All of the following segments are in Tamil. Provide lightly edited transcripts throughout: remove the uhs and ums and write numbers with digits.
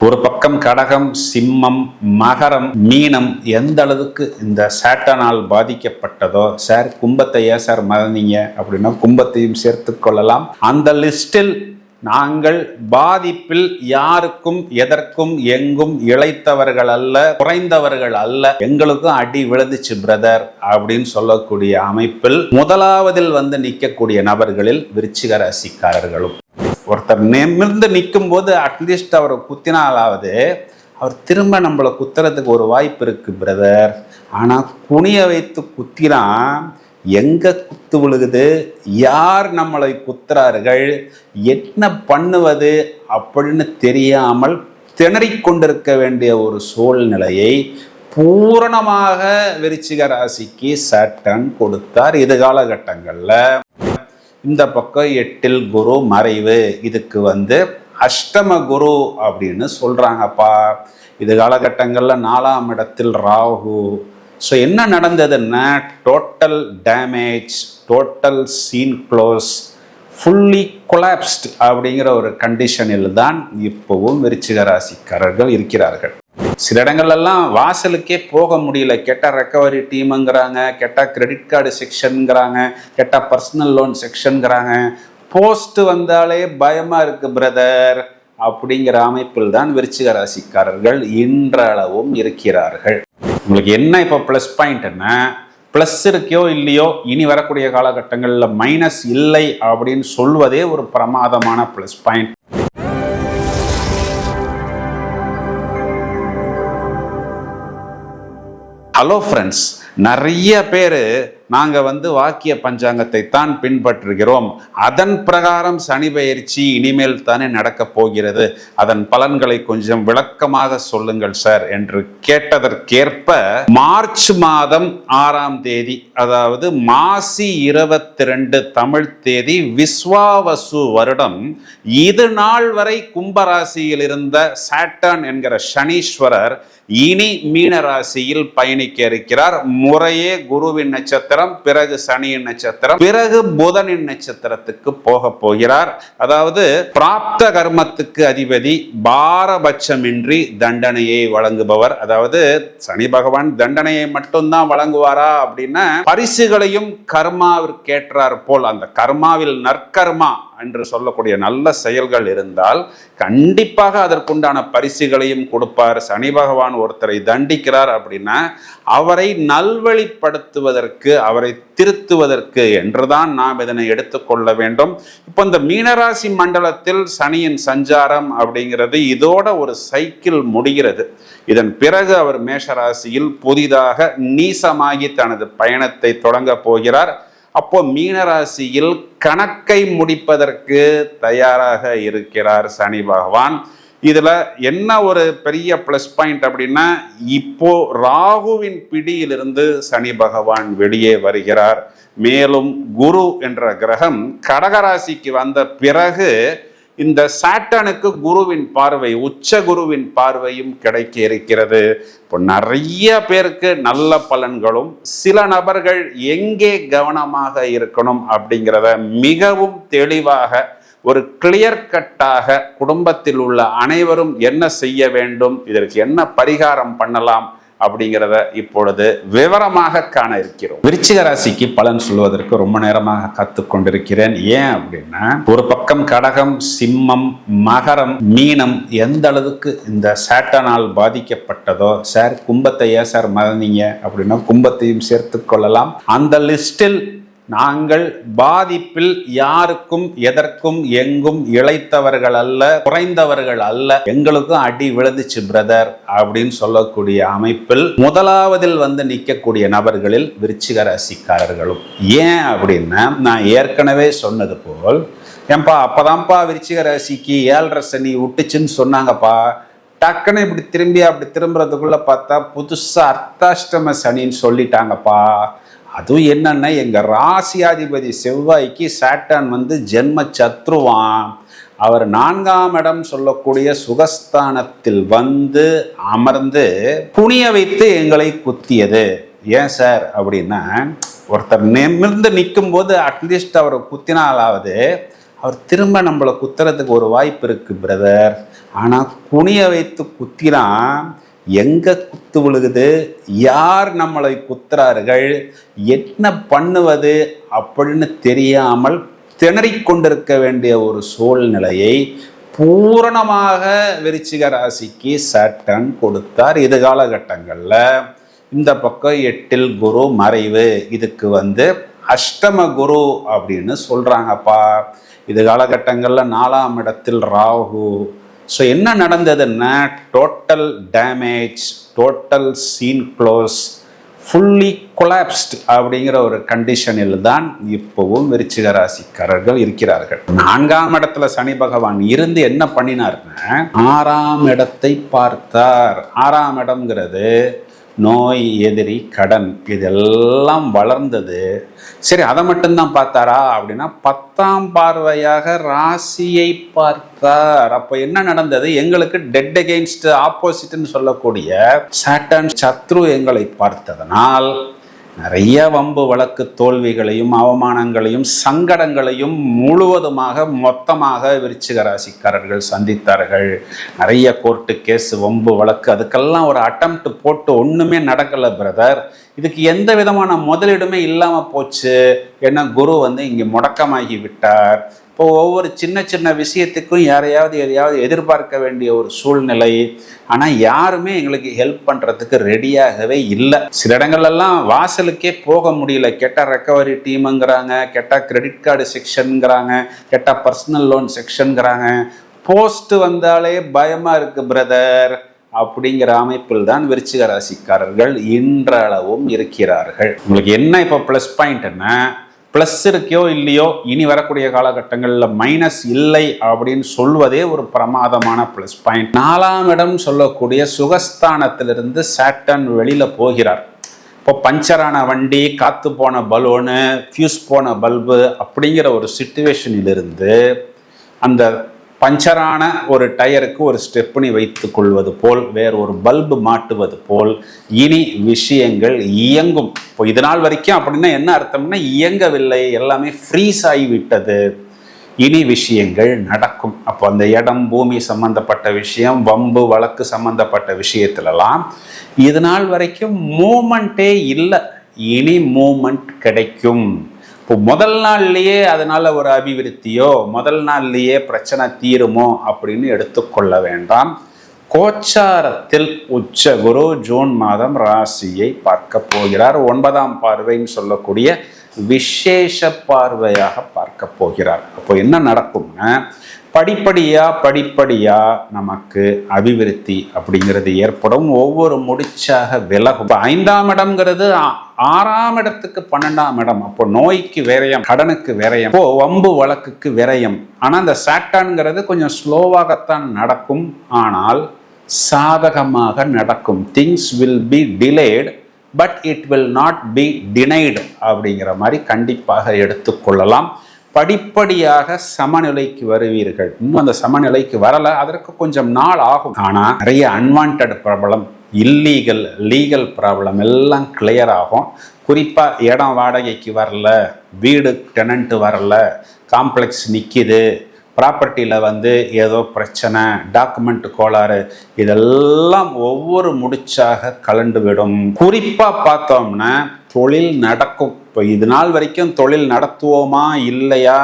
ஒரு பக்கம் கடகம், சிம்மம், மகரம், மீனம் எந்த அளவுக்கு இந்த சாட்டனால் பாதிக்கப்பட்டதோ, சார் கும்பத்தை ஏன் சார் மறந்தீங்க அப்படின்னா கும்பத்தையும் சேர்த்து கொள்ளலாம். அந்த லிஸ்டில் நாங்கள் பாதிப்பில் யாருக்கும் எதற்கும் எங்கும் இழைத்தவர்கள் அல்ல, குறைந்தவர்கள் அல்ல, எங்களுக்கும் அடி விழுந்துச்சு பிரதர் அப்படின்னு சொல்லக்கூடிய அமைப்பில் முதலாவதில் வந்து நிற்கக்கூடிய நபர்களில் விருச்சிக ராசிக்காரர்களும். ஒருத்தர் நிமிர்ந்து நிற்கும் போது அட்லீஸ்ட் அவரை குத்தினாலாவது அவர் திரும்ப நம்மளை குத்துறதுக்கு ஒரு வாய்ப்பு இருக்கு பிரதர். ஆனால் குனிய வைத்து குத்தினா எங்க குத்து விழுகுது, யார் நம்மளை குத்துறார்கள், என்ன பண்ணுவது அப்படின்னு தெரியாமல் திணறிக்கொண்டிருக்க வேண்டிய ஒரு சூழ்நிலையை பூரணமாக விருச்சிக ராசிக்கு சாட்டர்ன் கொடுத்தார். இது காலகட்டங்களில் இந்த பக்கம் 8ல் குரு மறைவு, இதுக்கு வந்து அஷ்டம குரு அப்படின்னு சொல்றாங்கப்பா. இது காலகட்டங்களில் 4ஆம் இடத்தில் ராகு. ஸோ என்ன நடந்ததுன்னா total damage, total scene close, fully collapsed அப்படிங்கிற ஒரு கண்டிஷனில் தான் இப்போவும் விருச்சிக ராசிக்காரர்கள் இருக்கிறார்கள். சில இடங்கள்லாம் வாசலுக்கே போக முடியல. கேட்டால் ரெக்கவரி டீமுங்கிறாங்க, கேட்டால் கிரெடிட் கார்டு செக்ஷனுங்கிறாங்க, கேட்டால் பர்சனல் லோன் செக்ஷனுங்கிறாங்க. போஸ்ட் வந்தாலே பயமாக இருக்குது பிரதர் அப்படிங்கிற அமைப்பில் தான் விருச்சிக ராசிக்காரர்கள் இன்றளவும் இருக்கிறார்கள். உங்களுக்கு என்ன இப்போ ப்ளஸ் பாயிண்ட்னா, ப்ளஸ் இருக்கையோ இல்லையோ இனி வரக்கூடிய காலகட்டங்களில் மைனஸ் இல்லை அப்படின்னு சொல்வதே ஒரு பிரமாதமான ப்ளஸ் பாயிண்ட். ஹலோ ஃப்ரெண்ட்ஸ், நிறைய பேர் நாங்கள் வந்து வாக்கிய பஞ்சாங்கத்தை தான் பின்பற்றுகிறோம், அதன் பிரகாரம் சனி பெயர்ச்சி இனிமேல் தானே நடக்கப் போகிறது, அதன் பலன்களை கொஞ்சம் விளக்கமாக சொல்லுங்கள் சார் என்று கேட்டதற்கேற்ப மார்ச் மாதம் 6ஆம் தேதி, அதாவது மாசி 22 தமிழ் தேதி, விஸ்வாவசு வருடம், இது நாள் வரை கும்பராசியில் இருந்த சாட்டர்ன் என்கிற சனீஸ்வரர் இனி மீன ராசியில் பயணிக்க இருக்கிறார். முறையே குருவின் நட்சத்திரம், பிறகு சனியின் நட்சத்திரம், பிறகு புதனின் நட்சத்திரத்துக்கு போக போகிறார். அதாவது பிராப்த கர்மத்துக்கு அதிபதி, பாரபட்சமின்றி தண்டனையை வழங்குபவர். அதாவது சனி பகவான் தண்டனையை மட்டும்தான் வழங்குவாரா அப்படின்னா பரிசுகளையும் கர்மாவிற்கேற்றார் போல், அந்த கர்மாவில் நற்கர்மா என்று சொல்லக்கூடிய நல்ல செயல்கள் இருந்தால் கண்டிப்பாக அதற்குண்டான பரிசுகளையும் கொடுப்பார். சனி பகவான் ஒருத்தரை தண்டிக்கிறார் அப்படின்னா அவரை நல்வழிப்படுத்துவதற்கு, அவரை திருத்துவதற்கு என்றுதான் நாம் இதனை எடுத்துக்கொள்ள வேண்டும். இப்போ இந்த மீனராசி மண்டலத்தில் சனியின் சஞ்சாரம் அப்படிங்கிறது இதோட ஒரு சைக்கிள் முடிகிறது. இதன் பிறகு அவர் மேஷராசியில் புதிதாக நீசமாகி தனது பயணத்தை தொடங்க போகிறார். அப்போ மீனராசியில் கணக்கை முடிப்பதற்கு தயாராக இருக்கிறார் சனி பகவான். இதுல என்ன ஒரு பெரிய பிளஸ் பாயிண்ட் அப்படின்னா, இப்போ ராகுவின் பிடியிலிருந்து சனி பகவான் வெளியே வருகிறார். மேலும் குரு என்ற கிரகம் கடகராசிக்கு வந்த பிறகு இந்த சாட்டனுக்கு குருவின் பார்வை, உச்ச குருவின் பார்வையும் கிடைக்க இருக்கிறது. இப்போ நிறைய பேருக்கு நல்ல பலன்களும், சில நபர்கள் எங்கே கவனமாக இருக்கணும் அப்படிங்கிறத மிகவும் தெளிவாக ஒரு கிளியர் கட்டாக குடும்பத்தில் உள்ள அனைவரும் என்ன செய்ய வேண்டும், இதற்கு என்ன பரிகாரம் பண்ணலாம் அப்படிங்கிறத இப்பொழுது விவரமாக காண இருக்கிறோம். விருச்சிக ராசிக்கு பலன் சொல்வதற்கு ரொம்ப நேரமாக கற்றுக்கொண்டிருக்கிறேன். ஏன் அப்படின்னா, ஒரு பக்கம் கடகம், சிம்மம், மகரம், மீனம் எந்த அளவுக்கு இந்த சாட்டனால் பாதிக்கப்பட்டதோ, சார் கும்பத்தை ஏன் சார் மறந்தீங்க அப்படின்னா கும்பத்தையும் சேர்த்து கொள்ளலாம். அந்த லிஸ்டில் நாங்கள் பாதிப்பில் யாருக்கும் எதற்கும் எங்கும் இழைத்தவர்கள் அல்ல, குறைந்தவர்கள் அல்ல, எங்களுக்கும் அடி விழுந்துச்சு பிரதர் அப்படின்னு சொல்லக்கூடிய அமைப்பில் முதலாவதில் வந்து நிற்கக்கூடிய நபர்களில் விருச்சிக ராசிக்காரர்களும். ஏன் அப்படின்னா, நான் ஏற்கனவே சொன்னது போல், ஏன்பா அப்பதான்ப்பா விருச்சிக ராசிக்கு 7.5 சனி விட்டுச்சுன்னு சொன்னாங்கப்பா, டக்குன்னு இப்படி திரும்பி அப்படி திரும்புறதுக்குள்ள பார்த்தா புதுசா அர்த்தாஷ்டம சனின்னு சொல்லிட்டாங்கப்பா. அதுவும் என்னன்னா, எங்க ராசியாதிபதி செவ்வாய்க்கு சாட்டர்ன் வந்து ஜென்ம சத்ருவான். அவர் 4ஆம் இடம் சொல்லக்கூடிய சுகஸ்தானத்தில் வந்து அமர்ந்து புனிய வைத்து எங்களை குத்தியது. ஏன் சார் அப்படின்னா, ஒருத்தர் நிமிர்ந்து நிற்கும் போது அட்லீஸ்ட் அவரை குத்தினாலாவது அவர் திரும்ப நம்மளை குத்துறதுக்கு ஒரு வாய்ப்பு இருக்கு பிரதர். ஆனால் குனிய வைத்து குத்தினா எங்க குத்து விழுகுது, யார் நம்மளை குத்துறார்கள், என்ன பண்ணுவது அப்படின்னு தெரியாமல் திணறிக்கொண்டிருக்க வேண்டிய ஒரு சூழ்நிலையை பூரணமாக விருச்சிக ராசிக்கு சாட்டர்ன் கொடுத்தார். இது காலகட்டங்களில் இந்த பக்கம் 8ல் குரு மறைவு, இதுக்கு அஷ்டம குரு அப்படின்னு சொல்றாங்கப்பா. இது காலகட்டங்களில் 4ஆம் இடத்தில் ராகு. ஸோ என்ன நடந்ததுன்னா total damage, total scene close, fully collapsed அப்படிங்கிற ஒரு கண்டிஷனில் தான் இப்போவும் விருச்சிக ராசிக்காரர்கள் இருக்கிறார்கள். 4ஆம் இடத்துல சனி பகவான் இருந்து என்ன பண்ணினார்னா 6ஆம் இடத்தை பார்த்தார். 6ஆம் இடம்ங்கிறது நோய், எதிரி, கடன், இதெல்லாம் வளர்ந்தது. சரி, அதை மட்டும்தான் பார்த்தாரா அப்படின்னா 10ஆம் பார்வையாக ராசியை பார்த்தார். அப்போ என்ன நடந்தது, எங்களுக்கு டெட் அகெயின்ஸ்ட் ஆப்போசிட்னு சொல்லக்கூடிய சாட்டர்ன் சத்ரு எங்களை பார்த்ததனால் நிறைய வம்பு வழக்கு தோல்விகளையும் அவமானங்களையும் சங்கடங்களையும் முழுவதுமாக மொத்தமாக விருச்சிக ராசிக்காரர்கள் சந்தித்தார்கள். நிறைய கோர்ட்டு கேஸ், வம்பு வழக்கு, அதுக்கெல்லாம் ஒரு அட்டெம்ப்ட் போட்டு ஒன்றுமே நடக்கலை பிரதர். இதுக்கு எந்த விதமான முதலீடுமே இல்லாமல் போச்சு. ஏன்னா குரு இங்கே முடக்கமாகி விட்டார். இப்போ ஒவ்வொரு சின்ன சின்ன விஷயத்துக்கும் யாரையாவது எதையாவது எதிர்பார்க்க வேண்டிய ஒரு சூழ்நிலை. ஆனால் யாருமே எங்களுக்கு ஹெல்ப் பண்ணுறதுக்கு ரெடியாகவே இல்லை. சில இடங்கள்லாம் வாசலுக்கே போக முடியல. கேட்டால் ரெக்கவரி டீமுங்கிறாங்க, கேட்டால் கிரெடிட் கார்டு செக்ஷனுங்கிறாங்க, கேட்டால் பர்சனல் லோன் செக்ஷனுங்கிறாங்க. போஸ்ட் வந்தாலே பயமாக இருக்குது பிரதர். அப்படிங்கிற அமைப்பில் தான் விருச்சிக ராசிக்காரர்கள் இன்றளவும் இருக்கிறார்கள். உங்களுக்கு என்ன இப்போ ப்ளஸ் பாயிண்ட்னா, ப்ளஸ் இருக்கையோ இல்லையோ, இனி வரக்கூடிய காலகட்டங்களில் மைனஸ் இல்லை அப்படின்னு சொல்வதே ஒரு பிரமாதமான ப்ளஸ் பாயிண்ட். 4ஆம் இடம் சொல்லக்கூடிய சுகஸ்தானத்திலிருந்து சாட்டர்ன் வெளியில் போகிறார். இப்போ பஞ்சரான வண்டி, காற்று போன பலூனு, ஃபியூஸ் போன பல்பு அப்படிங்கிற ஒரு சிச்சுவேஷனிலிருந்து அந்த பஞ்சரான ஒரு டயருக்கு ஒரு ஸ்டெப்னி வைத்துக் கொள்வது போல், வேறு ஒரு பல்பு மாட்டுவது போல் இனி விஷயங்கள் இயங்கும். இப்போ இது நாள் வரைக்கும் அப்படின்னா என்ன அர்த்தம்னா இயங்கவில்லை, எல்லாமே ஃப்ரீஸ் ஆகிவிட்டது. இனி விஷயங்கள் நடக்கும். அப்போ அந்த இடம், பூமி சம்பந்தப்பட்ட விஷயம், வம்பு வழக்கு சம்பந்தப்பட்ட விஷயத்துலலாம் இது நாள் வரைக்கும் மூமெண்ட்டே இல்லை. இனி மூமெண்ட் கிடைக்கும். இப்போ முதல் நாள்லேயே அதனால ஒரு அபிவிருத்தியோ, முதல் நாள்லேயே பிரச்சனை தீருமோ அப்படின்னு எடுத்துக்கொள்ள வேண்டாம். கோச்சாரத்தில் உச்ச குரு ஜூன் மாதம் ராசியை பார்க்க போகிறார். 9ஆம் பார்வைன்னு சொல்லக்கூடிய விசேஷ பார்வையாக பார்க்க போகிறார். அப்போ என்ன நடக்கும்னா படிப்படியா நமக்கு அபிவிருத்தி அப்படிங்கிறது ஏற்படும். ஒவ்வொரு முடிச்சாக விலகும். 5ஆம் இடம்ங்கிறது 6ஆம் இடத்துக்கு 12ஆம் இடம். அப்போ நோய்க்கு விரயம், கடனுக்கு விரயம், இப்போ வம்பு வழக்குக்கு விரயம். ஆனால் இந்த சாட்டான்ங்கிறது கொஞ்சம் ஸ்லோவாகத்தான் நடக்கும், ஆனால் சாதகமாக நடக்கும். Things will be delayed but it will not be denied அப்படிங்கிற மாதிரி கண்டிப்பாக எடுத்துக்கொள்ளலாம். படிப்படியாக சமநிலைக்கு வருவீர்கள். இன்னும் அந்த சமநிலைக்கு வரல, அதற்கு கொஞ்சம் நாள் ஆகும். ஆனால் நிறைய unwanted problem, illegal, legal problem எல்லாம் கிளியர் ஆகும். குறிப்பாக இடம் வாடகைக்கு வரல, வீடு டெனண்ட் வரல, காம்ப்ளெக்ஸ் நிற்கிது, ப்ராப்பர்ட்டியில் ஏதோ பிரச்சனை, டாக்குமெண்ட் கோளாறு, இதெல்லாம் ஒவ்வொரு முடிச்சாக கலண்டு விடும். குறிப்பாக பார்த்தோம்னா தொழில் நடக்கும். இப்போ இது நாள் வரைக்கும் தொழில் நடத்துவோமா இல்லையா,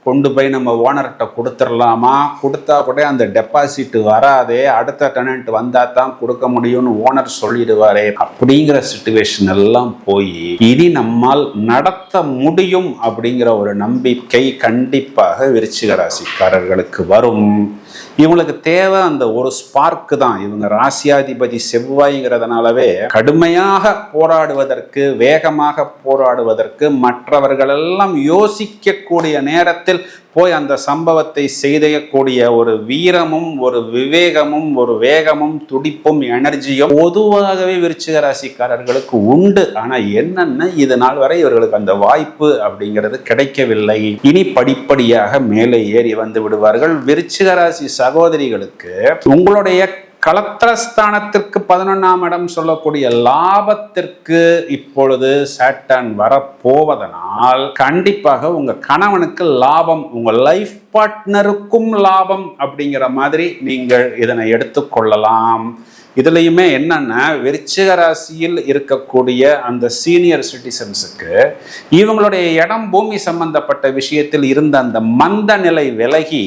கொண்டு போய் நம்ம ஓனர்கிட்ட கொடுத்துடலாமா, கொடுத்தா கூட அந்த டெபாசிட் வராதே, அடுத்த டெனண்ட் வந்தால் தான் கொடுக்க முடியும்னு ஓனர் சொல்லிடுவாரே, அப்படிங்கிற சிச்சுவேஷன் எல்லாம் போய் இனி நம்மால் நடத்த முடியும் அப்படிங்கிற ஒரு நம்பிக்கை கண்டிப்பாக விருச்சிக ராசிக்காரர்களுக்கு வரும். இவங்களுக்கு தேவை அந்த ஒரு ஸ்பார்க்கு தான். இவங்க ராசியாதிபதி செவ்வாய்ங்கிறதுனாலவே கடுமையாக போராடுவதற்கு, வேகமாக போராடுவதற்கு, மற்றவர்களெல்லாம் யோசிக்கக்கூடிய நேரத்தில் போய் அந்த சம்பவத்தை செய்யக்கூடிய ஒரு வீரமும், ஒரு விவேகமும், ஒரு வேகமும், துடிப்பும், எனர்ஜியும் பொதுவாகவே விருச்சிக ராசிக்காரர்களுக்கு உண்டு. ஆனா என்னன்னா இது நாள் வரை இவர்களுக்கு அந்த வாய்ப்பு அப்படிங்கிறது கிடைக்கவில்லை. இனி படிப்படியாக மேலே ஏறி வந்து விடுவார்கள். விருச்சிக ராசி சகோதரிகளுக்கு உங்களுடைய களத்திரஸ்தானத்திற்கு 11ஆம் இடம் சொல்லக்கூடிய லாபத்திற்கு இப்பொழுது சாட்டர்ன் வரப்போவதனால் கண்டிப்பாக உங்க கணவனுக்கு லாபம், உங்க லைஃப் பார்ட்னருக்கும் லாபம் அப்படிங்கிற மாதிரி நீங்கள் இதனை எடுத்துக்கொள்ளலாம். இதுலையுமே என்னன்னா, விருச்சிக ராசியில் இருக்கக்கூடிய அந்த சீனியர் சிட்டிசன்ஸுக்கு இவங்களுடைய இடம் பூமி சம்பந்தப்பட்ட விஷயத்தில் இருந்த அந்த மந்த நிலை விலகி,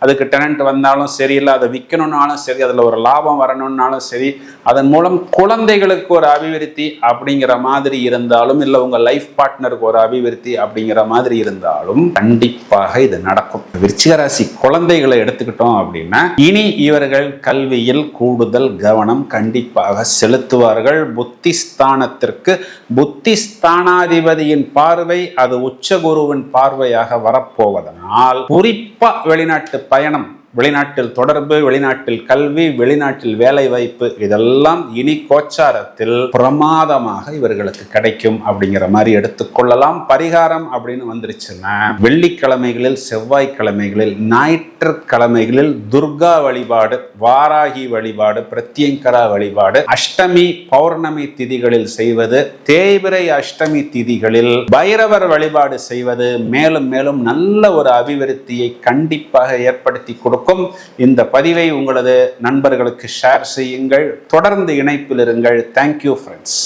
அதுக்கு டெனண்ட் வந்தாலும் சரி, இல்லை அதை விற்கணும்னாலும் சரி, அதில் ஒரு லாபம் வரணும்னாலும் சரி, அதன் மூலம் குழந்தைகளுக்கு ஒரு அபிவிருத்தி அப்படிங்கிற மாதிரி இருந்தாலும், இல்லை உங்கள் லைஃப் பார்ட்னருக்கு ஒரு அபிவிருத்தி அப்படிங்கிற மாதிரி இருந்தாலும் கண்டிப்பாக இது நடக்கும். விருச்சிக ராசி குழந்தைகளை எடுத்துக்கிட்டோம் அப்படின்னா, இனி இவர்கள் கல்வியில் கூடுதல் கவனம் கண்டிப்பாக செலுத்துவார்கள். புத்திஸ்தானத்திற்கு புத்திஸ்தானாதிபதியின் பார்வை அது உச்சகுருவின் பார்வையாக வரப்போவதனால் குறிப்பா வெளிநாட்டு பயணம், வெளிநாட்டில் தொடர்பு, வெளிநாட்டில் கல்வி, வெளிநாட்டில் வேலை வாய்ப்பு, இதெல்லாம் இனி கோச்சாரத்தில் பிரமாதமாக இவர்களுக்கு கிடைக்கும் அப்படிங்கிற மாதிரி எடுத்துக்கொள்ளலாம். பரிகாரம் அப்படின்னு வந்துருச்சுன்னா, வெள்ளிக்கிழமைகளில், செவ்வாய்க்கிழமைகளில், ஞாயிற்றுக்கிழமைகளில் துர்கா வழிபாடு, வாராகி வழிபாடு, பிரத்யங்கரா வழிபாடு, அஷ்டமி பௌர்ணமி திதிகளில் செய்வது, தேய்பிரை அஷ்டமி திதிகளில் பைரவர் வழிபாடு செய்வது மேலும் மேலும் நல்ல ஒரு அபிவிருத்தியை கண்டிப்பாக ஏற்படுத்தி கொடுக்கும். இந்த பதிவை உங்களது நண்பர்களுக்கு ஷேர் செய்யுங்கள். தொடர்ந்து இணைப்பில் இருங்கள். Thank you friends.